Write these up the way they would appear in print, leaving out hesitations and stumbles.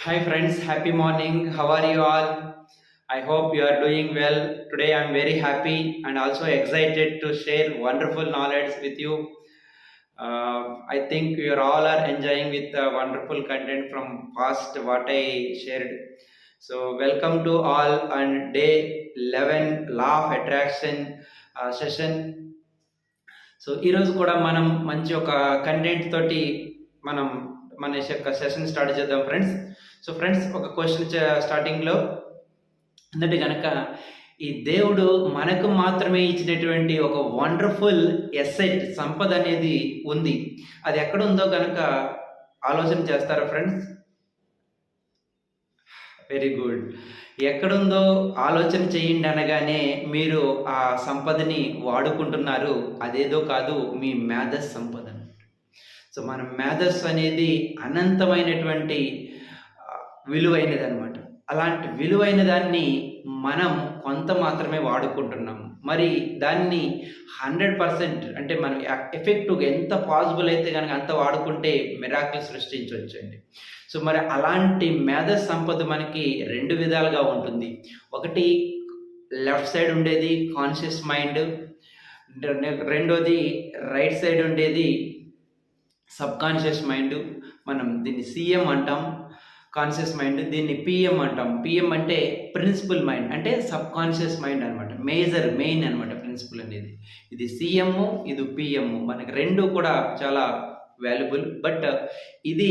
Hi friends, happy morning. How are you all? I hope you are doing well. Today I am very happy and also excited to share wonderful knowledge with you. I think you all are enjoying with the wonderful content from past what I shared. So welcome to all on day 11 law of attraction session. So ఈరోజు కూడా మనం మంచి ఒక content తోటి మనం మన యొక్క session start చేద్దాం ఫ్రెండ్స్. సో ఫ్రెండ్స్ ఒక క్వశ్చన్ స్టార్టింగ్లో ఏంటంటే కనుక ఈ దేవుడు మనకు మాత్రమే ఇచ్చినటువంటి ఒక వండర్ఫుల్ ఎసెట్ సంపద అనేది ఉంది. అది ఎక్కడ ఉందో కనుక ఆలోచన చేస్తారా ఫ్రెండ్స్? Very good. ఎక్కడుందో ఆలోచన చేయండి అనగానే మీరు ఆ సంపదని వాడుకుంటున్నారు. అదేదో కాదు, మీ మేధస్ సంపద. సో మన మేధస్ అనేది అనంతమైనటువంటి విలువైనది అనమాట. అలాంటి విలువైన దాన్ని మనం కొంత మాత్రమే వాడుకుంటున్నాం. మరి దాన్ని 100% అంటే మనం ఎఫెక్టివ్గా ఎంత పాసిబుల్ అయితే కనుక అంత వాడుకుంటే మిరాకిల్ సృష్టించవచ్చండి. సో మరి అలాంటి మేధస్ సంపద మనకి 2 విధాలుగా ఉంటుంది. ఒకటి లెఫ్ట్ సైడ్ ఉండేది కాన్షియస్ మైండ్, రెండోది రైట్ సైడ్ ఉండేది సబ్ కాన్షియస్ మైండ్. మనం దీన్ని సిఎం అంటాం, కాన్షియస్ మైండ్. దీన్ని పిఎం అంటాం. పిఎం అంటే ప్రిన్సిపల్ మైండ్, అంటే సబ్ కాన్షియస్ మైండ్ అనమాట. మెయిన్ అనమాట ప్రిన్సిపల్ అనేది. ఇది సిఎం, ఇది పిఎం. మనకి రెండు కూడా చాలా వాల్యుబుల్. బట్ ఇది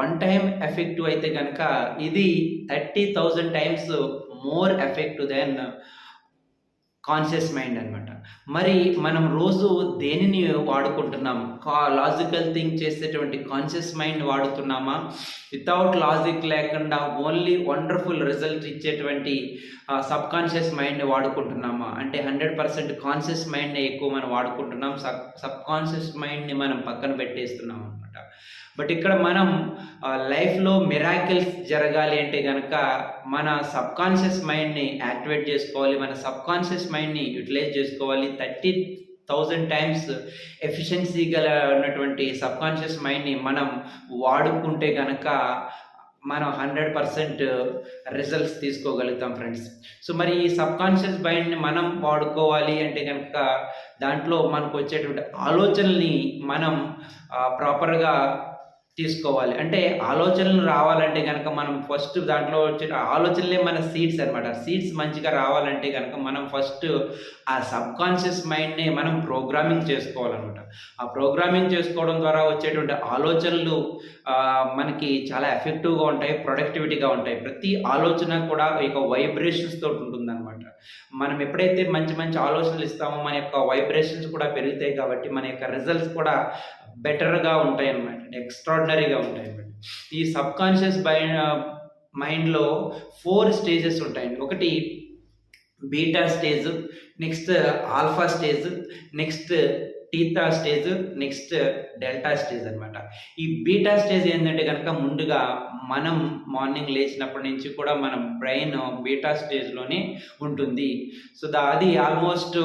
వన్ టైం ఎఫెక్టివ్ అయితే కనుక ఇది 30,000 times more effective than conscious mind అనమాట. మరి మనం రోజు దేనిని వాడుకుంటున్నాం? లాజికల్ థింక్ చేసేటువంటి కాన్షియస్ మైండ్ వాడుతున్నామా? వితౌట్ లాజిక్ లేకుండా ఓన్లీ వండర్ఫుల్ రిజల్ట్ ఇచ్చేటువంటి సబ్ కాన్షియస్ మైండ్ వాడుకుంటున్నామా? అంటే 100% కాన్షియస్ మైండ్ని ఎక్కువ మనం వాడుకుంటున్నాం, సబ్ కాన్షియస్ మైండ్ని మనం పక్కన పెట్టేస్తున్నాం అనమాట. బట్ ఇక్కడ మనం లైఫ్లో మిరాకిల్స్ జరగాలి అంటే కనుక మన సబ్ కాన్షియస్ మైండ్ని యాక్టివేట్ చేసుకోవాలి, మన సబ్ కాన్షియస్ మైండ్ని యూటిలైజ్ చేసుకోవాలి. 30,000 టైమ్స్ ఎఫిషియన్సీ గల ఉన్నటువంటి సబ్ కాన్షియస్ మైండ్ని మనం వాడుకుంటే కనుక మనం 100% రిజల్ట్స్ తీసుకోగలుగుతాం ఫ్రెండ్స్. సో మరి ఈ సబ్ కాన్షియస్ మైండ్ని మనం వాడుకోవాలి అంటే కనుక దాంట్లో మనకు వచ్చేటువంటి ఆలోచనల్ని మనం ప్రాపర్గా తీసుకోవాలి. అంటే ఆలోచనలు రావాలంటే కనుక మనం ఫస్ట్ దాంట్లో వచ్చే ఆలోచనలే మన సీడ్స్ అనమాట. సీడ్స్ మంచిగా రావాలంటే కనుక మనం ఫస్ట్ ఆ సబ్ కాన్షియస్ మైండ్ని మనం ప్రోగ్రామింగ్ చేసుకోవాలన్నమాట. ఆ ప్రోగ్రామింగ్ చేసుకోవడం ద్వారా వచ్చేటువంటి ఆలోచనలు మనకి చాలా ఎఫెక్టివ్గా ఉంటాయి, ప్రొడక్టివిటీగా ఉంటాయి. ప్రతి ఆలోచన కూడా ఒక వైబ్రేషన్స్ తోటి ఉంటుందన్నమాట. మనం ఎప్పుడైతే మంచి మంచి ఆలోచనలు ఇస్తామో మన యొక్క వైబ్రేషన్స్ కూడా పెరుగుతాయి. కాబట్టి మన యొక్క రిజల్ట్స్ కూడా బెటర్గా ఉంటాయి అన్నమాట, ఎక్స్ట్రాడినరీగా ఉంటాయి అన్నమాట. ఈ సబ్ కాన్షియస్ మైండ్లో 4 స్టేజెస్ ఉంటాయండి. ఒకటి beta stage, next alpha stage, next theta stage, next delta stage అనమాట. ఈ బీటా స్టేజ్ ఏంటంటే కనుక ముందుగా మనం మార్నింగ్ లేచినప్పటి నుంచి కూడా మన బ్రెయిన్ బీటా స్టేజ్లోనే ఉంటుంది. సో అది ఆల్మోస్ట్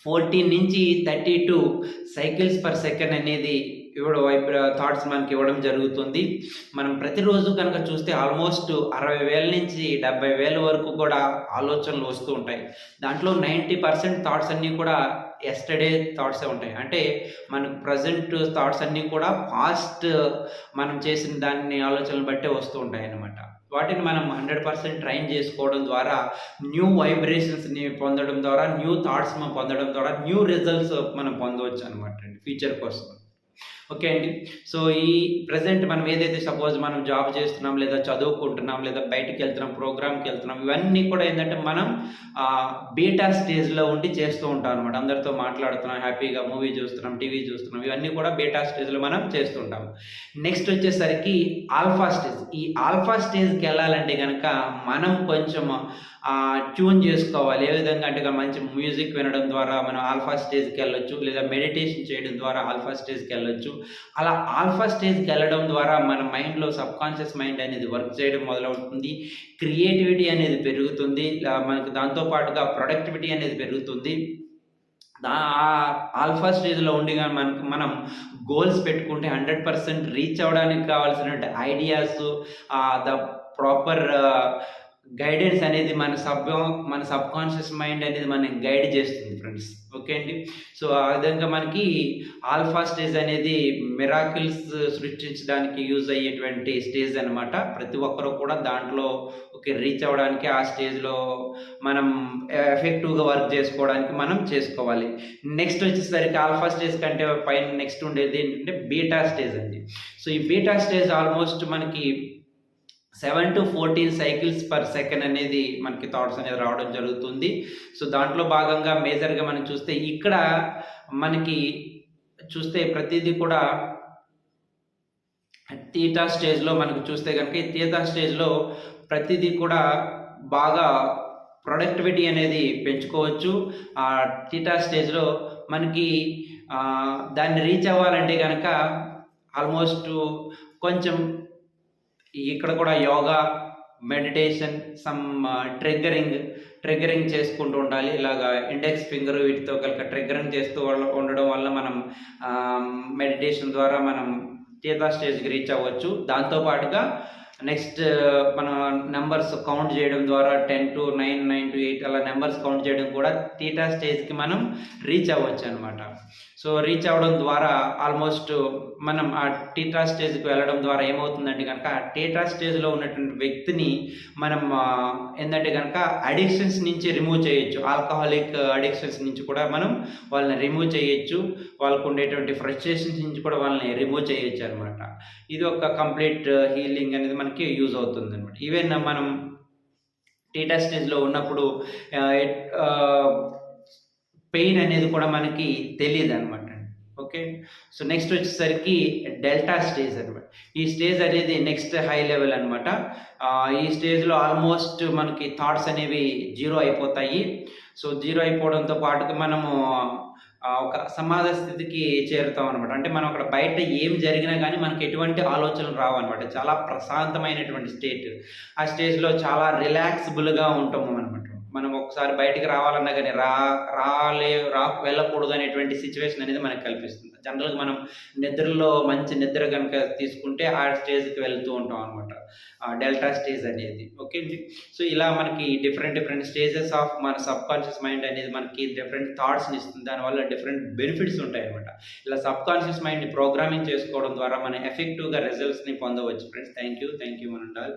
14 నుంచి 32 సైకిల్స్ పర్ సెకండ్ అనేది థాట్స్ మనకి ఇవ్వడం జరుగుతుంది. మనం ప్రతిరోజు కనుక చూస్తే ఆల్మోస్ట్ 60,000 నుంచి 70,000 వరకు కూడా ఆలోచనలు వస్తూ ఉంటాయి. దాంట్లో 90% థాట్స్ అన్నీ కూడా ఎస్టర్డే థాట్సే ఉంటాయి. అంటే మనకు ప్రజెంట్ థాట్స్ అన్నీ కూడా పాస్ట్ మనం చేసిన దాన్ని ఆలోచనలు బట్టే వస్తూ ఉంటాయి అన్నమాట. వాటిని మనం 100% ట్రైన్ చేసుకోవడం ద్వారా న్యూ వైబ్రేషన్స్ని పొందడం ద్వారా, న్యూ థాట్స్ మనం పొందడం ద్వారా న్యూ రిజల్ట్స్ మనం పొందవచ్చు అనమాట అండి ఫ్యూచర్ కోసం. ఓకే అండి. సో ఈ ప్రజెంట్ మనం ఏదైతే సపోజ్ మనం జాబ్ చేస్తున్నాం, లేదా చదువుకుంటున్నాం, లేదా బయటికి వెళ్తున్నాం, ప్రోగ్రామ్కి వెళ్తున్నాం, ఇవన్నీ కూడా ఏంటంటే మనం బీటా స్టేజ్లో ఉండి చేస్తూ ఉంటాం అనమాట. అందరితో మాట్లాడుతున్నాం, హ్యాపీగా మూవీ చూస్తున్నాం, టీవీ చూస్తున్నాం, ఇవన్నీ కూడా బీటా స్టేజ్లో మనం చేస్తుంటాం. నెక్స్ట్ వచ్చేసరికి ఆల్ఫా స్టేజ్. ఈ ఆల్ఫా స్టేజ్కి వెళ్ళాలంటే కనుక మనం కొంచెం ట్యూన్ చేసుకోవాలి. ఏ విధంగా అంటే మంచి మ్యూజిక్ వినడం ద్వారా మనం ఆల్ఫా స్టేజ్కి వెళ్ళొచ్చు, లేదా మెడిటేషన్ చేయడం ద్వారా ఆల్ఫా స్టేజ్కి వెళ్ళొచ్చు. అలా ఆల్ఫా స్టేజ్కి వెళ్ళడం ద్వారా మన మైండ్లో సబ్ కాన్షియస్ మైండ్ అనేది వర్క్ చేయడం మొదలవుతుంది. క్రియేటివిటీ అనేది పెరుగుతుంది, మనకి దాంతోపాటుగా ప్రొడక్టివిటీ అనేది పెరుగుతుంది. ఆల్ఫా స్టేజ్లో ఉండి మనం గోల్స్ పెట్టుకుంటే 100% రీచ్ అవ్వడానికి కావాల్సినటువంటి ఐడియాస్, ద ప్రాపర్ గైడెన్స్ అనేది మన సబ్కాన్షియస్ మైండ్ అనేది మనకి గైడ్ చేస్తుంది ఫ్రెండ్స్. ఓకే అండి. సో ఆ విధంగా మనకి ఆల్ఫా స్టేజ్ అనేది మిరాకిల్స్ సృష్టించడానికి యూజ్ అయ్యేటువంటి స్టేజ్ అనమాట. ప్రతి ఒక్కరూ కూడా దాంట్లో రీచ్ అవ్వడానికి ఆ స్టేజ్లో మనం ఎఫెక్టివ్గా వర్క్ చేసుకోవడానికి మనం చేసుకోవాలి. నెక్స్ట్ వచ్చేసరికి ఆల్ఫా స్టేజ్ కంటే పైన నెక్స్ట్ ఉండేది ఏంటంటే బీటా స్టేజ్ అండి. సో ఈ బీటా స్టేజ్ ఆల్మోస్ట్ మనకి 7 to 14 సైకిల్స్ పర్ సెకండ్ అనేది మనకి థాట్స్ అనేది రావడం జరుగుతుంది. సో దాంట్లో భాగంగా మేజర్గా మనం చూస్తే ఇక్కడ మనకి చూస్తే ప్రతిదీ కూడా థీటా స్టేజ్లో మనకు చూస్తే కనుక ఈ థీటా స్టేజ్లో ప్రతిదీ కూడా బాగా ప్రొడక్టివిటీ అనేది పెంచుకోవచ్చు. ఆ థీటా స్టేజ్లో మనకి దాన్ని రీచ్ అవ్వాలంటే కనుక ఆల్మోస్ట్ కొంచెం ఇక్కడ కూడా యోగా, మెడిటేషన్, సమ్ ట్రిగ్గరింగ్ చేసుకుంటూ ఉండాలి. ఇలాగా ఇండెక్స్ ఫింగర్ వీటితో కనుక ట్రిగ్గరింగ్ చేస్తూ ఉండడం వల్ల మనం మెడిటేషన్ ద్వారా మనం థీటా స్టేజ్కి రీచ్ అవ్వచ్చు. దాంతోపాటుగా నెక్స్ట్ మన నెంబర్స్ కౌంట్ చేయడం ద్వారా 10 to 9, 9 to 8 అలా నెంబర్స్ కౌంట్ చేయడం కూడా థీటా స్టేజ్కి మనం రీచ్ అవ్వచ్చు అనమాట. సో రీచ్ అవ్వడం ద్వారా ఆల్మోస్ట్ మనం ఆ థీటా స్టేజ్కి వెళ్ళడం ద్వారా ఏమవుతుందంటే కనుక ఆ థీటా స్టేజ్లో ఉన్నటువంటి వ్యక్తిని మనం ఏంటంటే కనుక అడిక్షన్స్ నుంచి రిమూవ్ చేయొచ్చు. ఆల్కహాలిక్ అడిక్షన్స్ నుంచి కూడా మనం వాళ్ళని రిమూవ్ చేయొచ్చు. వాళ్ళకు ఉండేటువంటి ఫ్రస్ట్రేషన్స్ నుంచి కూడా వాళ్ళని రిమూవ్ చేయొచ్చు అనమాట. ఇది ఒక కంప్లీట్ హీలింగ్ అనేది మనకి యూజ్ అవుతుంది అనమాట. ఈవెన్ మనం థీటా స్టేజ్లో ఉన్నప్పుడు పెయిన్ అనేది కూడా మనకి తెలియదు అనమాట. ఓకే. సో నెక్స్ట్ వచ్చేసరికి డెల్టా స్టేజ్ అనమాట. ఈ స్టేజ్ అనేది నెక్స్ట్ హై లెవెల్ అనమాట. ఈ స్టేజ్లో ఆల్మోస్ట్ మనకి థాట్స్ అనేవి జీరో అయిపోతాయి. సో జీరో అయిపోవడంతో పాటుగా మనము ఒక సమాధి స్థితికి చేరుతాం అనమాట. అంటే మనం అక్కడ బయట ఏం జరిగినా కానీ మనకి ఎటువంటి ఆలోచనలు రావు అనమాట. చాలా ప్రశాంతమైనటువంటి స్టేట్. ఆ స్టేజ్లో చాలా రిలాక్సిబుల్గా ఉంటాము అనమాట. మనం ఒకసారి బయటికి రావాలన్నా కానీ వెళ్ళకూడదు అనేటువంటి సిచ్యువేషన్ అనేది మనకు కల్పిస్తుంది. జనరల్గా మనం నిద్రలో మంచి నిద్ర కనుక తీసుకుంటే ఆ స్టేజ్కి వెళ్తూ ఉంటాం అనమాట, డెల్టా స్టేజ్ అనేది. ఓకే అండి. సో ఇలా మనకి డిఫరెంట్ స్టేజెస్ ఆఫ్ మన సబ్ కాన్షియస్ మైండ్ అనేది మనకి డిఫరెంట్ థాట్స్ని ఇస్తుంది. దానివల్ల డిఫరెంట్ బెనిఫిట్స్ ఉంటాయి అనమాట. ఇలా సబ్ కాన్షియస్ మైండ్ని ప్రోగ్రామింగ్ చేసుకోవడం ద్వారా మనం ఎఫెక్టివ్గా రిజల్ట్స్ని పొందవచ్చు ఫ్రెండ్స్. Thank you మనండాల్.